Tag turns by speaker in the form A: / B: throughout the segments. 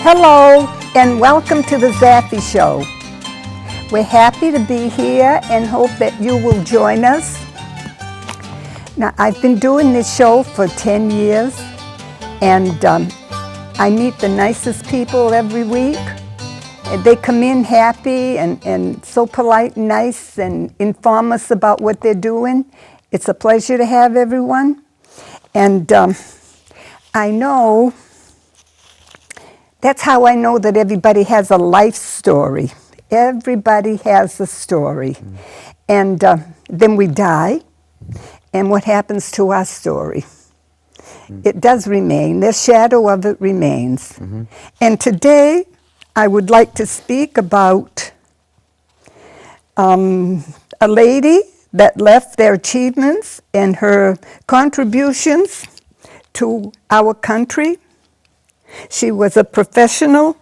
A: Hello and welcome to the ZAFFIE Show. We're happy to be here and hope that you will join us. Now, I've been doing this show for 10 years and I meet the nicest people every week. They come in happy and so polite and nice and inform us about what they're doing. It's a pleasure to have everyone. And I know, that's how I know that everybody has a life story. Everybody has a story. And then we die, and what happens to our story? It does remain. The shadow of it remains. And today, I would like to speak about a lady that left their achievements and her contributions to our country. She was a professional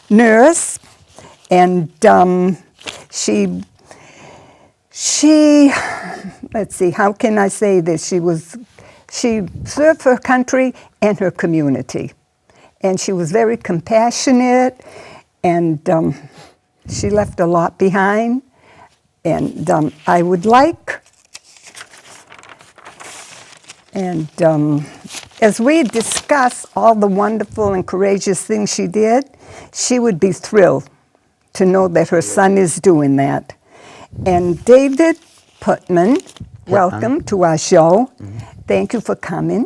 A: nurse, and she, let's see, how can I say this? She served her country and her community. And she was very compassionate, and she left a lot behind. And I would like, and as we discuss all the wonderful and courageous things she did, she would be thrilled to know that her son is doing that. And David PITMAN, welcome to our show. Thank you for coming.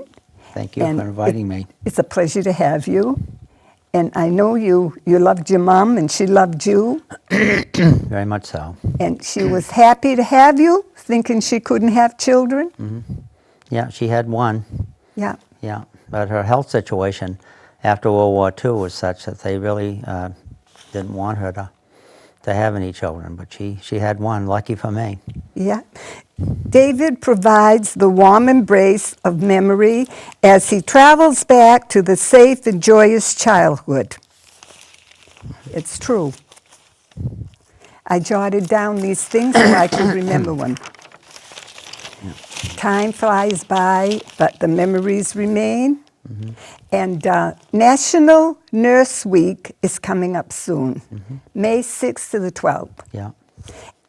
B: Thank you for inviting me.
A: It's a pleasure to have you. And I know you loved your mom, and she loved you.
B: Very much so.
A: And she was happy to have you, thinking she couldn't have children.
B: Yeah, she had one.
A: Yeah.
B: Yeah, but her health situation after World War II was such that they really didn't want her to have any children. But she had one, lucky for me.
A: Yeah. David provides the warm embrace of memory as he travels back to the safe and joyous childhood. It's true. I jotted down these things so I could remember them. Time flies by, but the memories remain. And National Nurse Week is coming up soon, May 6th to the 12th.
B: Yeah.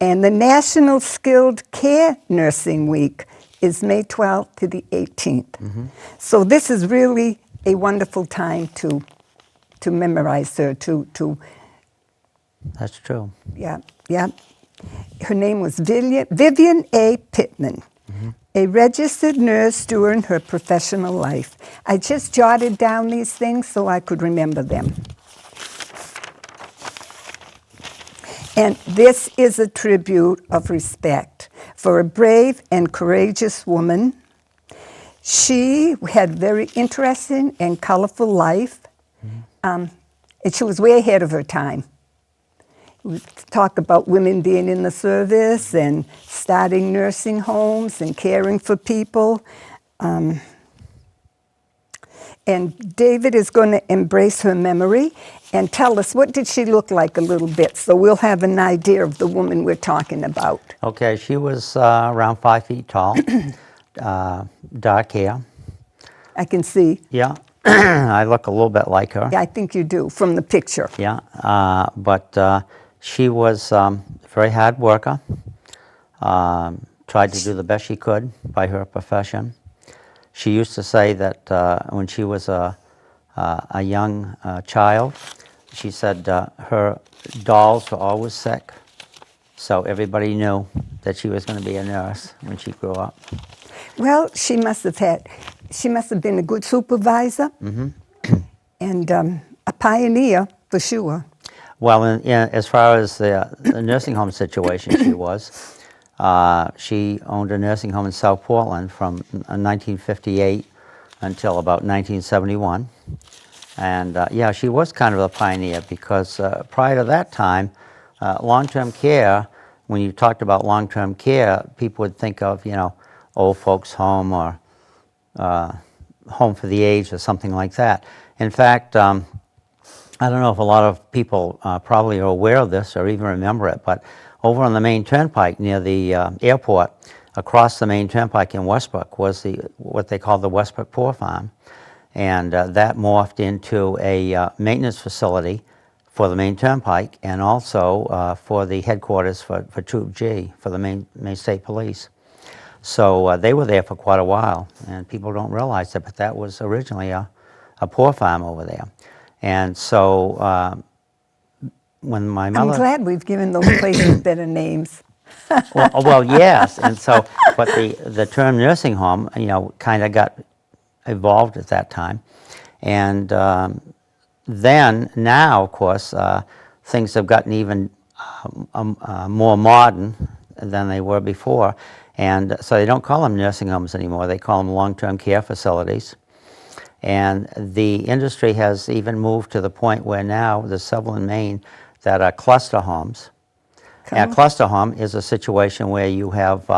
A: And the National Skilled Care Nursing Week is May 12th to the 18th. So this is really a wonderful time to memorize her, to
B: That's true.
A: Yeah, yeah. Her name was Vivian A. PITMAN, a registered nurse during her professional life. I just jotted down these things so I could remember them. And this is a tribute of respect for a brave and courageous woman. She had very interesting and colorful life, and she was way ahead of her time. We talk about women being in the service and starting nursing homes and caring for people. And David is going to embrace her memory and tell us, what did she look like a little bit, so we'll have an idea of the woman we're talking about.
B: Okay, she was around 5 feet tall, dark hair.
A: I can see.
B: Yeah, I look a little bit like her.
A: Yeah, I think you do, from the picture.
B: Yeah, but she was a very hard worker, tried to do the best she could by her profession. She used to say that when she was a young child, she said her dolls were always sick, so everybody knew that she was going to be a nurse when she grew up.
A: Well, she must have been a good supervisor and a pioneer for sure.
B: Well, as far as the nursing home situation, she owned a nursing home in South Portland from 1958 until about 1971. And yeah, she was kind of a pioneer because prior to that time, long-term care, when you talked about long-term care, people would think of, old folks home or home for the aged or something like that. In fact, I don't know if a lot of people probably are aware of this or even remember it, but over on the main turnpike near the airport, across the main turnpike in Westbrook was what they call the Westbrook Poor Farm. and that morphed into a maintenance facility for the main turnpike, and also for the headquarters for Troop G, for the Maine State Police. So they were there for quite a while, and people don't realize it, but that was originally a poor farm over there. And so when my mother...
A: I'm glad we've given those places better names.
B: well, yes, and so, but the term nursing home, you know, kind of got evolved at that time. And then, now, of course, things have gotten even more modern than they were before. And so they don't call them nursing homes anymore. They call them long-term care facilities. And the industry has even moved to the point where now there's several in Maine that are cluster homes. A cluster home is a situation where you have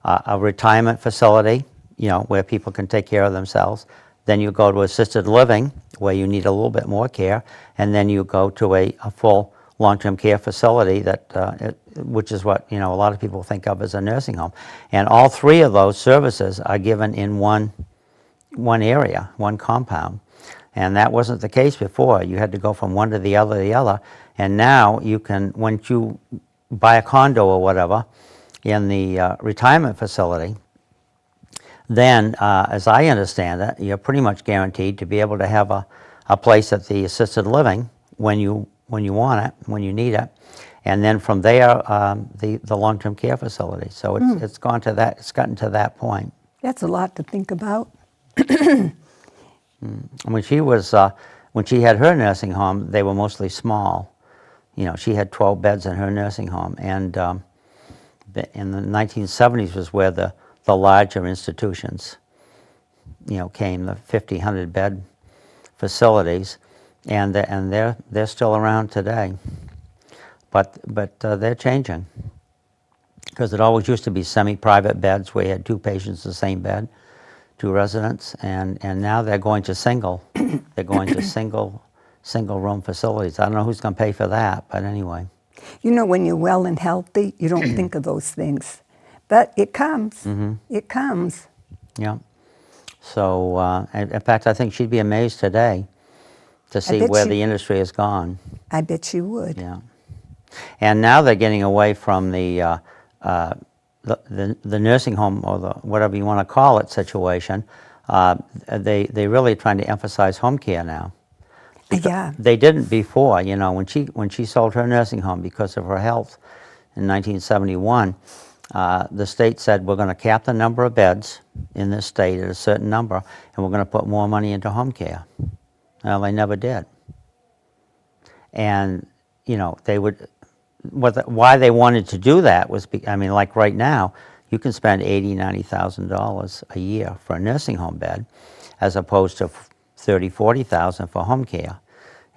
B: a retirement facility, you know, where people can take care of themselves. Then you go to assisted living, where you need a little bit more care, and then you go to a full long-term care facility that, which is what, you know, a lot of people think of as a nursing home. And all three of those services are given in one area, one compound. And that wasn't the case before. You had to go from one to the other. And now you can, once you buy a condo or whatever in the retirement facility, then, as I understand it, you're pretty much guaranteed to be able to have a place at the assisted living when you want it, when you need it, and then from there, the long-term care facility. So it's gone to that. It's gotten to that point.
A: That's a lot to think about.
B: When she had her nursing home, they were mostly small. You know, she had 12 beds in her nursing home, and in the 1970s was where the larger institutions, you know, came, the 50, 100 bed facilities, and they're still around today. But they're changing, because it always used to be semi-private beds where you had two patients in the same bed, two residents, and now they're going to single. They're going to single room facilities. I don't know who's going to pay for that, but anyway.
A: You know, when you're well and healthy, you don't think of those things. But it comes. It comes.
B: Yeah. So, in fact, I think she'd be amazed today to see where the industry has gone.
A: I bet she would.
B: Yeah. And now they're getting away from the nursing home, or the whatever you want to call it, situation. They're really trying to emphasize home care now.
A: Yeah.
B: They didn't before. You know, when she sold her nursing home because of her health in 1971, the state said, we're going to cap the number of beds in this state at a certain number, and we're going to put more money into home care. Well, they never did. And, you know, why they wanted to do that was, I mean, like right now, you can spend $80,000, $90,000 a year for a nursing home bed, as opposed to $30,000, $40,000 for home care.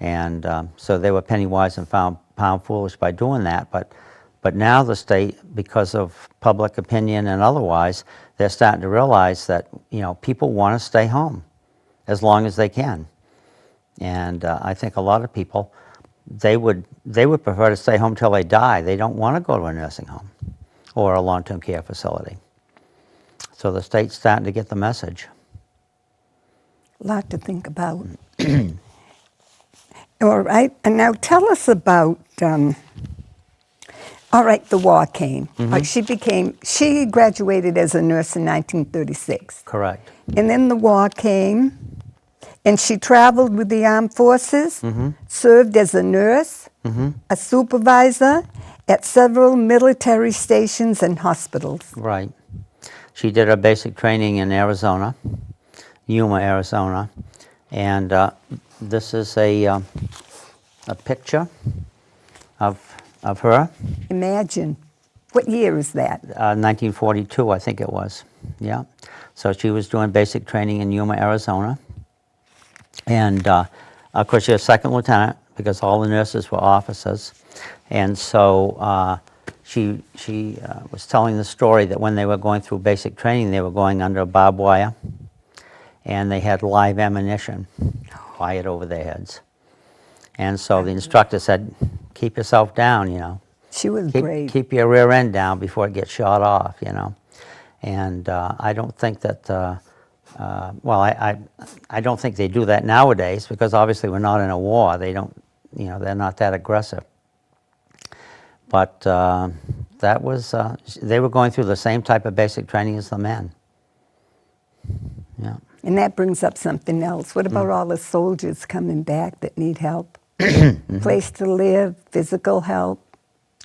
B: And so they were penny wise and pound foolish by doing that. But now the state, because of public opinion and otherwise, they're starting to realize that, you know, people want to stay home as long as they can. And I think a lot of people, they would prefer to stay home till they die. They don't want to go to a nursing home or a long-term care facility. So the state's starting to get the message.
A: A lot to think about. All right, and now tell us about, all right, the war came. She graduated as a nurse in 1936.
B: Correct.
A: And then the war came, and she traveled with the armed forces, served as a nurse, a supervisor at several military stations and hospitals.
B: Right. She did her basic training in Arizona, Yuma, Arizona, and this is a picture of her.
A: Imagine. What year is that?
B: 1942, I think it was. Yeah. So she was doing basic training in Yuma, Arizona. And, of course, she was second lieutenant because all the nurses were officers. And so she was telling the story that when they were going through basic training, they were going under barbed wire, and they had live ammunition fired over their heads. And so the instructor said, keep yourself down, you know.
A: She was brave.
B: Keep your rear end down before it gets shot off, you know. And I don't think that well, I don't think they do that nowadays because obviously we're not in a war. They don't, they're not that aggressive. But that was, they were going through the same type of basic training as the men. Yeah.
A: And that brings up something else. What about all the soldiers coming back that need help? Place to live, physical help,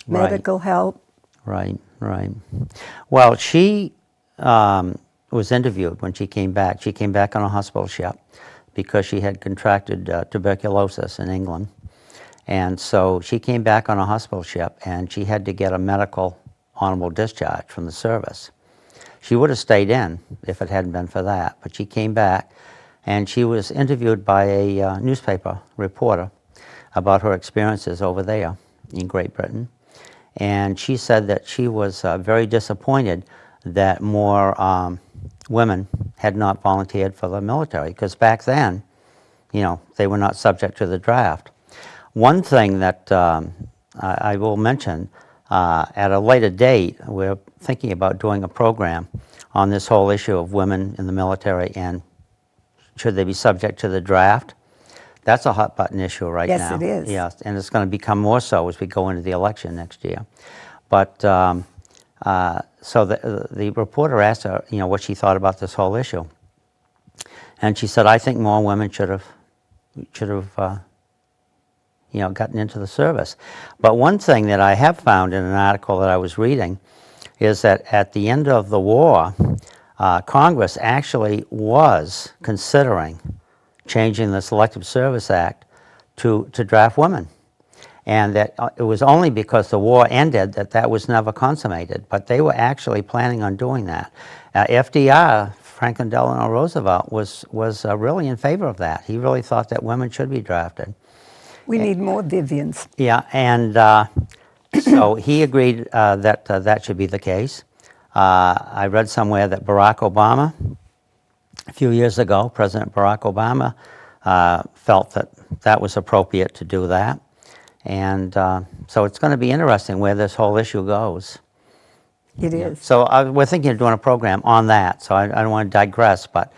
A: medical help?
B: Right, right. Well, she was interviewed when she came back. She came back on a hospital ship because she had contracted tuberculosis in England. And so she came back on a hospital ship and she had to get a medical honorable discharge from the service. She would have stayed in if it hadn't been for that, but she came back and she was interviewed by a newspaper reporter about her experiences over there in Great Britain. And she said that she was very disappointed that more women had not volunteered for the military, because back then, they were not subject to the draft. One thing that I will mention, at a later date, we're thinking about doing a program on this whole issue of women in the military and should they be subject to the draft. That's a hot button issue right now.
A: Yes, it is.
B: Yes, and it's going to become more so as we go into the election next year. But so the reporter asked her, what she thought about this whole issue, and she said, "I think more women should have gotten into the service." But one thing that I have found in an article that I was reading is that at the end of the war, Congress actually was considering changing the Selective Service Act to draft women. And that it was only because the war ended that was never consummated. But they were actually planning on doing that. FDR, Franklin Delano Roosevelt, was really in favor of that. He really thought that women should be drafted.
A: We need more Vivians.
B: Yeah, and so he agreed that that should be the case. I read somewhere that Barack Obama, a few years ago, President Barack Obama felt that that was appropriate to do that. And so it's going to be interesting where this whole issue goes.
A: It is.
B: So we're thinking of doing a program on that, so I don't want to digress, but...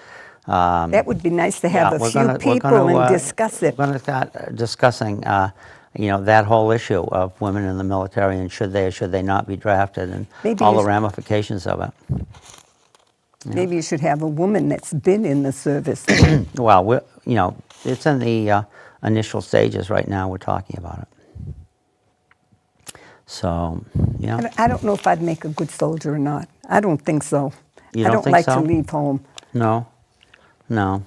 A: that would be nice to have a few people and discuss it.
B: We're going to start discussing, that whole issue of women in the military and should they or should they not be drafted and
A: Maybe
B: all the ramifications of it.
A: Maybe you should have a woman that's been in the service.
B: Well, it's in the initial stages right now. We're talking about it. So, yeah.
A: I don't know if I'd make a good soldier or not. I don't think so.
B: You
A: I
B: don't
A: don't
B: think
A: like
B: so?
A: to leave home.
B: No.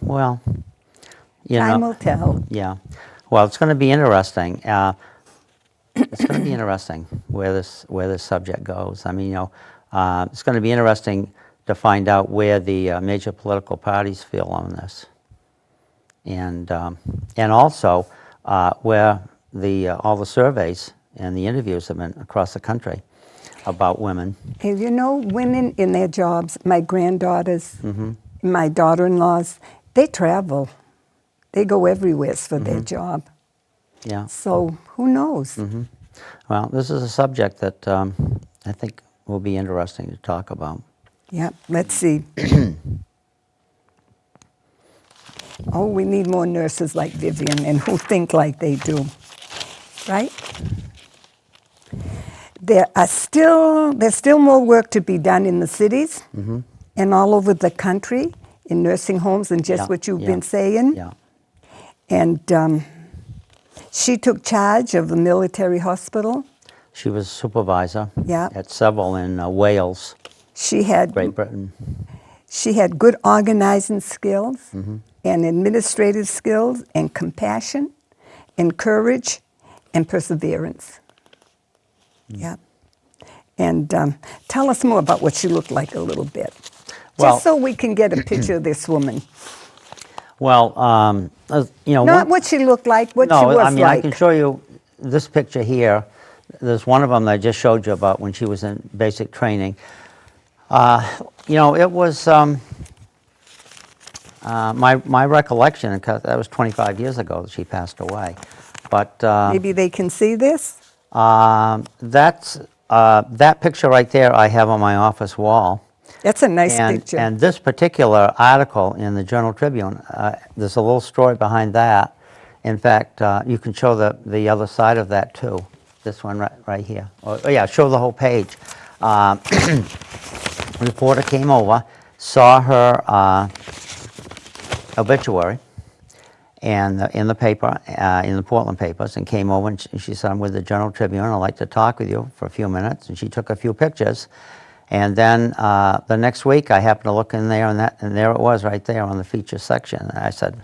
B: Well,
A: Time will tell.
B: Yeah. Well, it's going to be interesting. It's going to be interesting where this subject goes. I mean, it's going to be interesting to find out where the major political parties feel on this, and also where all the surveys and the interviews have been across the country about women.
A: Hey, women in their jobs, my granddaughters, my daughter-in-laws, they travel. They go everywhere for their job.
B: Yeah.
A: So who knows?
B: Well, this is a subject that I think will be interesting to talk about.
A: Yeah, let's see. Oh, we need more nurses like Vivian and who think like they do, right? There's still more work to be done in the cities and all over the country in nursing homes and just what you've been saying.
B: Yeah.
A: And she took charge of a military hospital.
B: She was supervisor
A: Yeah.
B: at several in Wales,
A: She had
B: Great Britain.
A: She had good organizing skills and administrative skills and compassion and courage and perseverance. Yeah. And tell us more about what she looked like a little bit.
B: Well,
A: just so we can get a picture of this woman.
B: Well,
A: Not what she looked like, what she was
B: I mean,
A: like.
B: I can show you this picture here. There's one of them that I just showed you about when she was in basic training. It was my recollection, because that was 25 years ago that she passed away. But
A: Maybe they can see this?
B: that picture right there I have on my office wall.
A: That's a nice
B: And,
A: picture.
B: and this particular article in the Journal Tribune, there's a little story behind that. In fact, you can show the other side of that too. This one right here. Oh yeah, show the whole page. Reporter came over, saw her obituary, and in the paper, in the Portland papers, and came over and she said, "I'm with the Journal Tribune. I'd like to talk with you for a few minutes." And she took a few pictures. And then the next week, I happened to look in there, and there it was, right there on the feature section. And I said,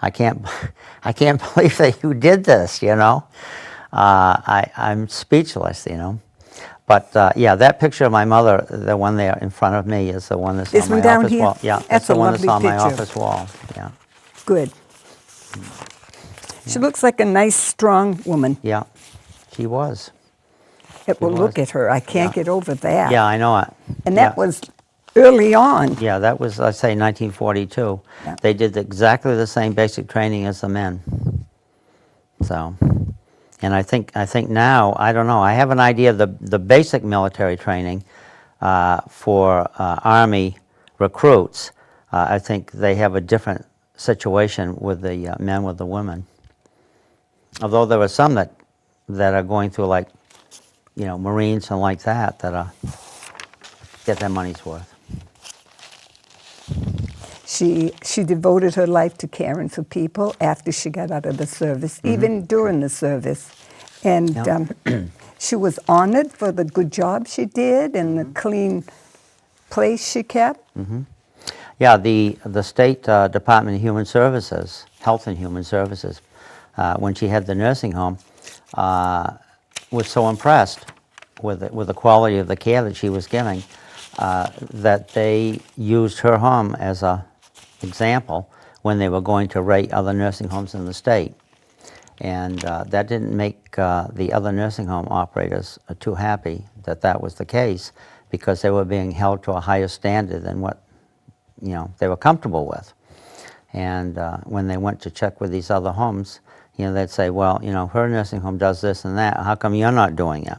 B: "I can't believe that you did this." You know, I'm speechless. You know, but yeah, that picture of my mother, the one there in front of me, is the one that's
A: This
B: on
A: one
B: my
A: down
B: office
A: here?
B: wall. Yeah,
A: That's
B: the
A: a
B: one that's on
A: lovely
B: my
A: picture.
B: office wall. Yeah,
A: Good. She looks like a nice, strong woman.
B: yeah, she was.
A: Well,
B: was.
A: look at her. I can't
B: Yeah.
A: get over that.
B: Yeah, I know it.
A: And
B: Yeah.
A: that was early on.
B: Yeah, that was, I say, 1942.
A: Yeah.
B: They did exactly the same basic training as the men. So, and I think now, I don't know, I have an idea of the basic military training for Army recruits. I think they have a different situation with the men with the women. Although there are some that are going through, like, you know, Marines and like that get their money's worth.
A: She devoted her life to caring for people after she got out of the service, even during the service. And
B: Yeah.
A: she was honored for the good job she did and the clean place she kept.
B: Yeah, the State Department of Human Services, Health and Human Services, when she had the nursing home, was so impressed with the quality of the care that she was giving that they used her home as a example when they were going to rate other nursing homes in the state. And that didn't make the other nursing home operators too happy that was the case, because they were being held to a higher standard than what, you know, they were comfortable with. And when they went to check with these other homes, you know, they'd say, "Well, you know, her nursing home does this and that. How come you're not doing it?"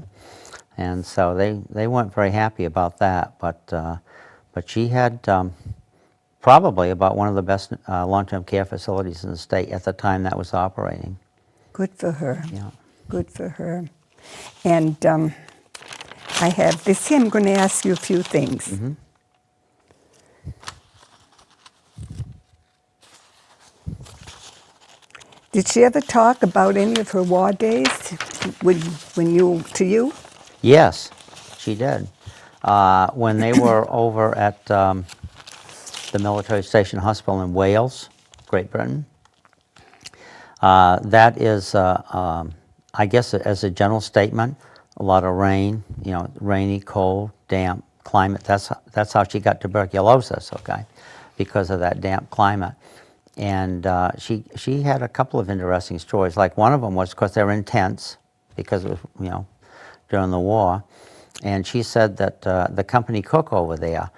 B: And so they weren't very happy about that. But she had probably about one of the best long-term care facilities in the state at the time that was operating.
A: Good for her.
B: Yeah.
A: Good for her. And I have this here. I'm going to ask you a few things. Did she ever talk about any of her war days to you?
B: Yes, she did. When they were over at the military station hospital in Wales, Great Britain, that is, I guess, as a general statement, a lot of rain, you know, rainy, cold, damp climate. That's how she got tuberculosis, okay, because of that damp climate. And she had a couple of interesting stories. Like, one of them was, of course, they were in tents because it was, you know, during the war. And she said that the company cook over there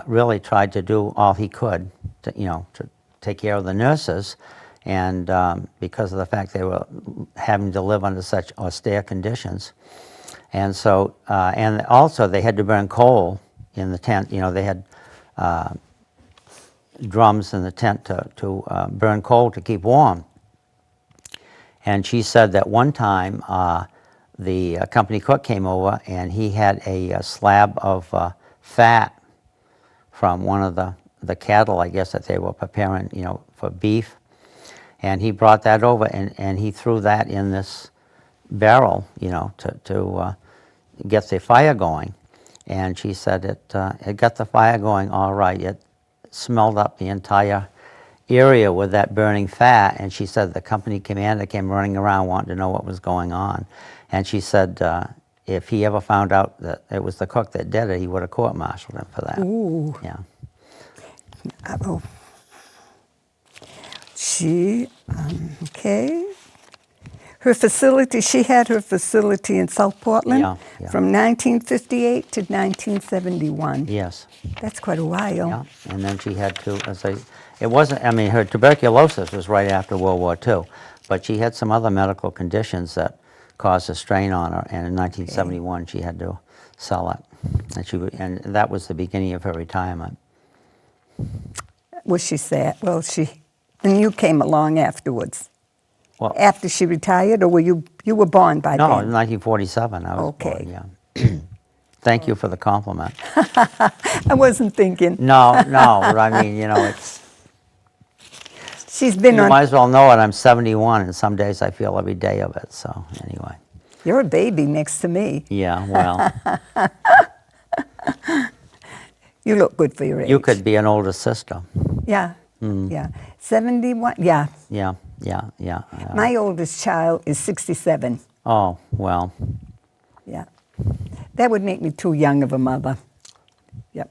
B: really tried to do all he could to, you know, to take care of the nurses. And because of the fact they were having to live under such austere conditions. And so, and also they had to burn coal in the tent. You know, they had drums in the tent to burn coal to keep warm. And she said that one time the company cook came over and he had a slab of fat from one of the cattle, I guess, that they were preparing, you know, for beef. And he brought that over and he threw that in this barrel, you know, to get the fire going. And she said it got the fire going all right. It smelled up the entire area with that burning fat. And she said the company commander came running around wanting to know what was going on. And she said if he ever found out that it was the cook that did it, he would have court-martialed him for that.
A: Ooh.
B: Yeah.
A: Oh. She, okay. Her facility, she had her facility in South Portland
B: Yeah, yeah.
A: from 1958 to 1971.
B: Yes.
A: That's quite a while.
B: Yeah. And then she had to, it wasn't, I mean, her tuberculosis was right after World War II, but she had some other medical conditions that caused a strain on her, and in 1971 she had to sell it. And that was the beginning of her retirement.
A: Was she sad? Well, and you came along afterwards.
B: Well,
A: After she retired, or you were born by
B: no,
A: then?
B: in 1947 I was
A: Okay.
B: born, yeah. Thank you for the compliment.
A: I wasn't thinking.
B: No, but I mean, it's...
A: She's been
B: You
A: on.
B: might as well know it, I'm 71, and some days I feel every day of it, so anyway.
A: You're a baby next to me.
B: Yeah, well,
A: You look good for your age.
B: you could be an older sister.
A: Yeah, yeah. 71, yeah.
B: Yeah.
A: My oldest child is 67.
B: Oh, well,
A: Yeah. That would make me too young of a mother. Yep.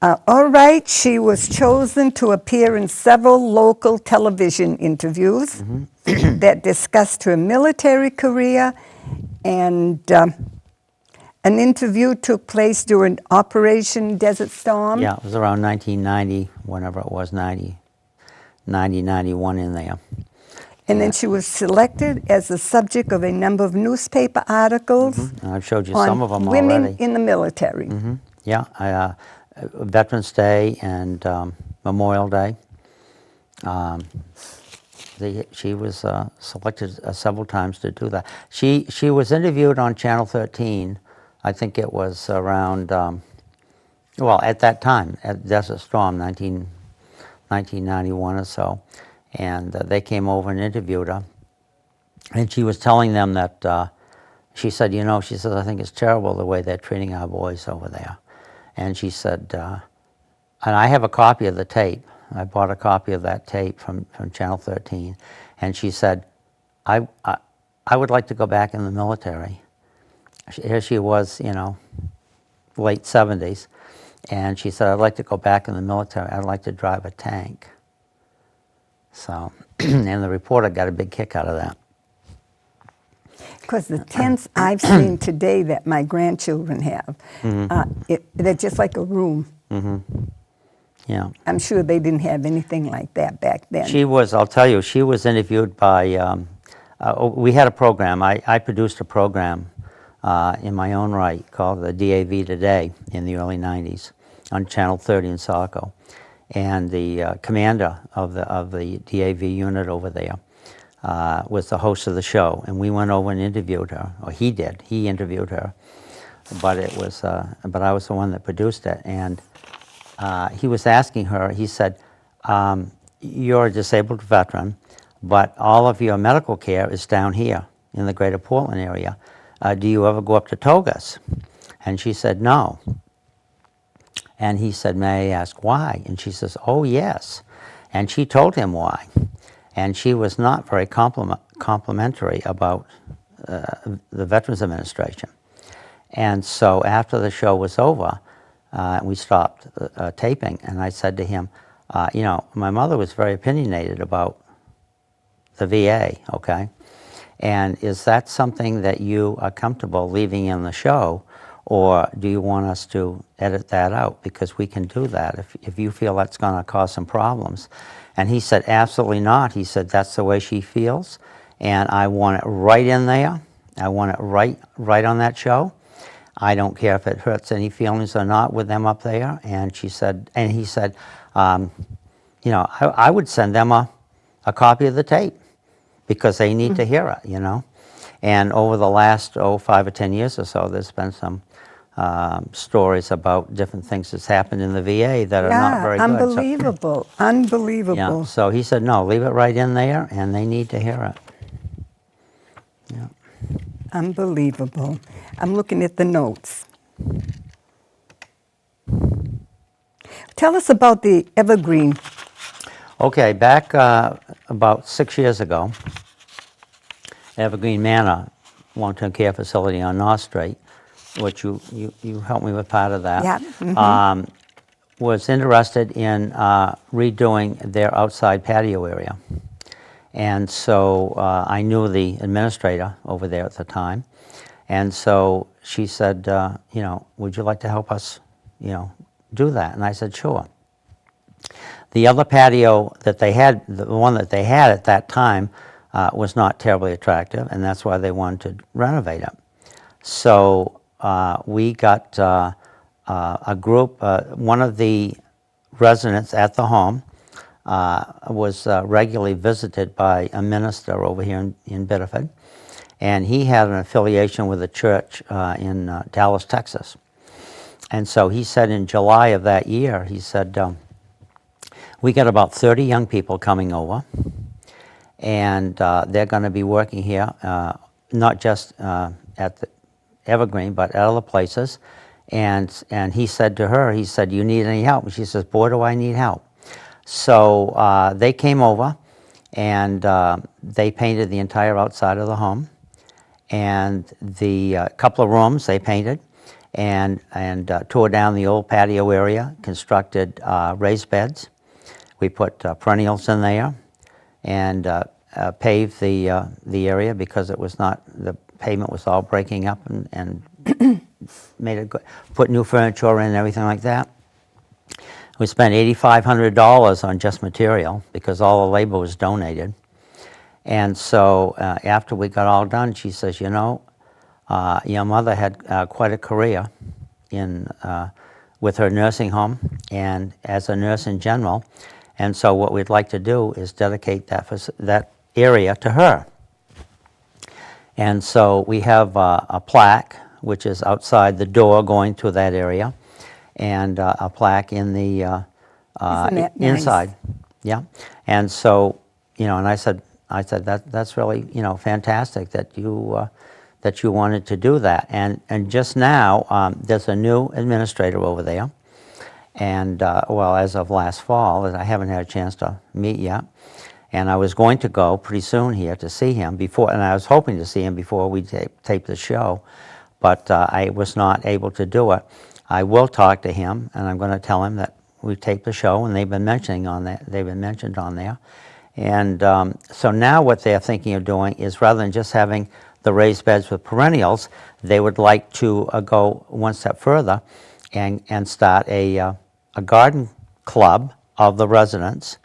A: All right, she was chosen to appear in several local television interviews that discussed her military career, and an interview took place during Operation Desert Storm.
B: yeah, it was around 1990, whenever it was, 90, 91 in there.
A: And then she was selected as the subject of a number of newspaper articles
B: And I've showed you
A: on
B: some of them
A: women
B: already.
A: in the military.
B: Yeah, Veterans Day and Memorial Day. She was selected several times to do that. She was interviewed on Channel 13. I think it was around, well, at that time, at Desert Storm, 1991 or so. And they came over and interviewed her. And she was telling them that, she said, she says, I think it's terrible the way they're treating our boys over there. And she said, and I have a copy of the tape. I bought a copy of that tape from Channel 13. And she said, I would like to go back in the military. Here she was, late 70s. And she said, I'd like to go back in the military. I'd like to drive a tank. So, and the reporter got a big kick out of that.
A: Because the tents I've seen today that my grandchildren have, they're just like a room.
B: Yeah.
A: I'm sure they didn't have anything like that back then.
B: She was, I'll tell you, she was interviewed by, we had a program. I produced a program in my own right called the DAV Today in the early 90s on Channel 30 in Saco. And the commander of the DAV unit over there was the host of the show, and we went over and interviewed her, or he did. He interviewed her, but I was the one that produced it. And he was asking her. He said, "You're a disabled veteran, but all of your medical care is down here in the Greater Portland area. Do you ever go up to Togas?" And she said, "No." And he said, "May I ask why?" And she says, "Oh, yes." And she told him why. And she was not very complimentary about the Veterans Administration. And so after the show was over, we stopped taping, and I said to him, my mother was very opinionated about the VA, okay? And is that something that you are comfortable leaving in the show? Or do you want us to edit that out? Because we can do that if you feel that's going to cause some problems. And he said, absolutely not. He said, that's the way she feels, and I want it right in there. I want it right on that show. I don't care if it hurts any feelings or not with them up there. And she said, and he said, I would send them a copy of the tape because they need to hear it, And over the last 5 or 10 years or so, there's been some stories about different things that's happened in the VA that are not very good.
A: Unbelievable, unbelievable.
B: Yeah, so he said, no, leave it right in there, and they need to hear it. Yeah.
A: Unbelievable. I'm looking at the notes. Tell us about the Evergreen.
B: Okay, back about 6 years ago, Evergreen Manor long-term care facility on North Street, which you helped me with part of that,
A: Yeah.
B: was interested in redoing their outside patio area. And so I knew the administrator over there at the time. And so she said, would you like to help us, do that? And I said, sure. The other patio that they had, the one that they had at that time, was not terribly attractive, and that's why they wanted to renovate it. So we got a group, one of the residents at the home was regularly visited by a minister over here in Biddeford, and he had an affiliation with a church in Dallas, Texas. And so he said in July of that year, he said, we got about 30 young people coming over, and they're going to be working here, not just at the Evergreen, but at other places. And he said to her, he said, you need any help? And she says, boy, do I need help. So they came over, and they painted the entire outside of the home, and the couple of rooms they painted, and tore down the old patio area, constructed raised beds. We put perennials in there, and paved the area because it was not, the pavement was all breaking up, and made it good. Put new furniture in and everything like that. We spent $8,500 on just material because all the labor was donated. And so after we got all done, she says, you know, your mother had quite a career with her nursing home and as a nurse in general. And so what we'd like to do is dedicate that area to her. And so we have a plaque, which is outside the door going to that area, and a plaque in the inside.
A: Nice?
B: Yeah. And so, you know, and I said that's really, you know, fantastic that you wanted to do that. And just now, there's a new administrator over there, and well, as of last fall, that I haven't had a chance to meet yet. And I was going to go pretty soon here to see him before, and I was hoping to see him before we tape the show, but I was not able to do it. I will talk to him, and I'm going to tell him that we taped the show, and they've been mentioned on there. And so now what they're thinking of doing is, rather than just having the raised beds with perennials, they would like to go one step further and start a garden club of the residents.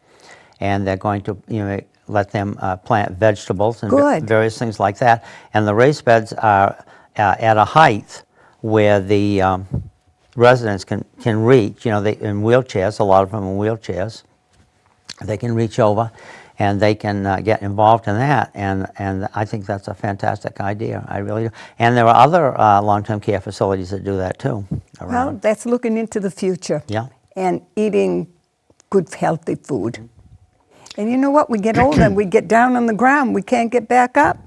B: And they're going to, you know, let them plant vegetables and various things like that. And the raised beds are at a height where the residents can reach. You know, they in wheelchairs. A lot of them in wheelchairs. They can reach over, and they can get involved in that. And I think that's a fantastic idea. I really do. And there are other long-term care facilities that do that too. Around.
A: Well, that's looking into the future.
B: Yeah.
A: And eating good, healthy food. And you know what? We get older and we get down on the ground. We can't get back up.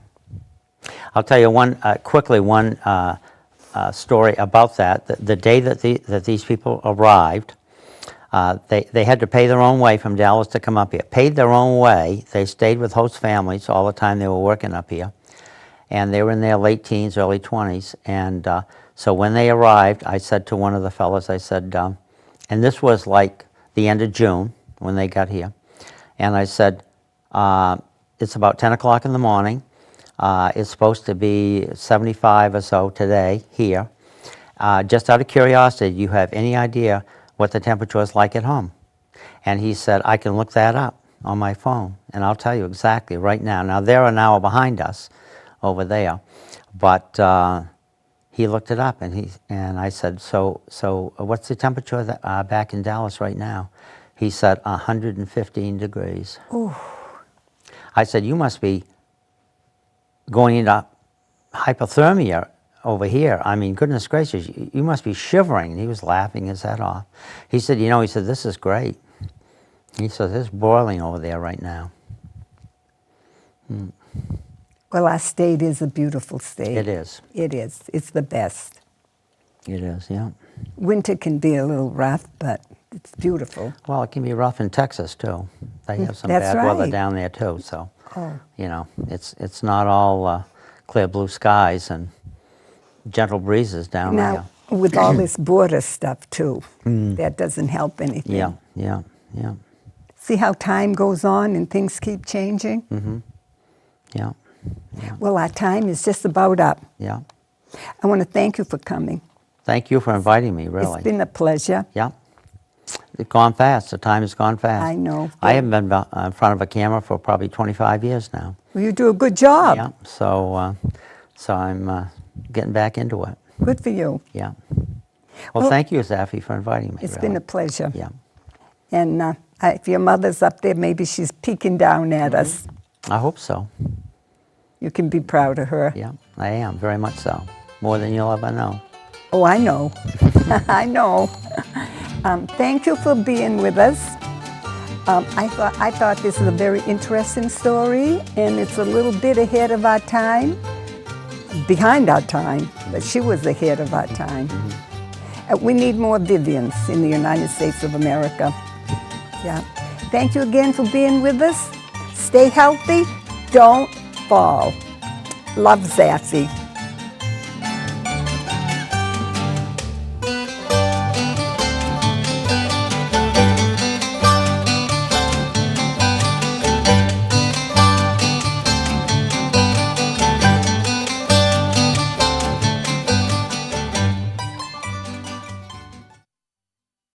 B: I'll tell you quickly one story about that. The day that these people arrived, they had to pay their own way from Dallas to come up here. Paid their own way. They stayed with host families all the time they were working up here. And they were in their late teens, early 20s. And so when they arrived, I said to one of the fellows, I said, and this was like the end of June when they got here. And I said, it's about 10 o'clock in the morning. It's supposed to be 75 or so today here. Just out of curiosity, do you have any idea what the temperature is like at home? And he said, I can look that up on my phone, and I'll tell you exactly right now. Now, they're an hour behind us over there, but he looked it up, and I said, so what's the temperature back in Dallas right now? He said 115 degrees.
A: Ooh.
B: I said, you must be going into hypothermia over here. I mean, goodness gracious, you must be shivering. And he was laughing his head off. He said, you know, he said, this is great. He said, it's boiling over there right now.
A: Well, our state is a beautiful state.
B: It is.
A: It is. It's the best.
B: It is, yeah.
A: Winter can be a little rough, but it's beautiful.
B: Well, it can be rough in Texas, too. They have some
A: That's
B: bad weather
A: right.
B: down there, too. So,
A: Oh.
B: you know, it's not all clear blue skies and gentle breezes down
A: Now, with all this border stuff, too, that doesn't help anything.
B: there. Yeah.
A: See how time goes on and things keep changing?
B: Mm-hmm. Yeah.
A: Well, our time is just about up.
B: Yeah.
A: I want to thank you for coming.
B: Thank you for inviting me, really.
A: It's been a pleasure.
B: Yeah. It's gone fast. The time has gone fast.
A: I know.
B: I haven't been in front of a camera for probably 25 years now.
A: Well, you do a good job.
B: Yeah. So I'm getting back into it.
A: Good for you.
B: Yeah. Well, thank you, Zaffie, for inviting me.
A: It's
B: really.
A: been a pleasure.
B: Yeah.
A: And if your mother's up there, maybe she's peeking down at us.
B: I hope so.
A: You can be proud of her.
B: Yeah, I am, very much so. More than you'll ever know.
A: Oh, I know. I know. Thank you for being with us. I thought this was a very interesting story, and it's a little bit ahead of our time, behind our time, but she was ahead of our time. We need more Vivians in the United States of America. Yeah. Thank you again for being with us. Stay healthy. Don't fall. Love, Zaffie.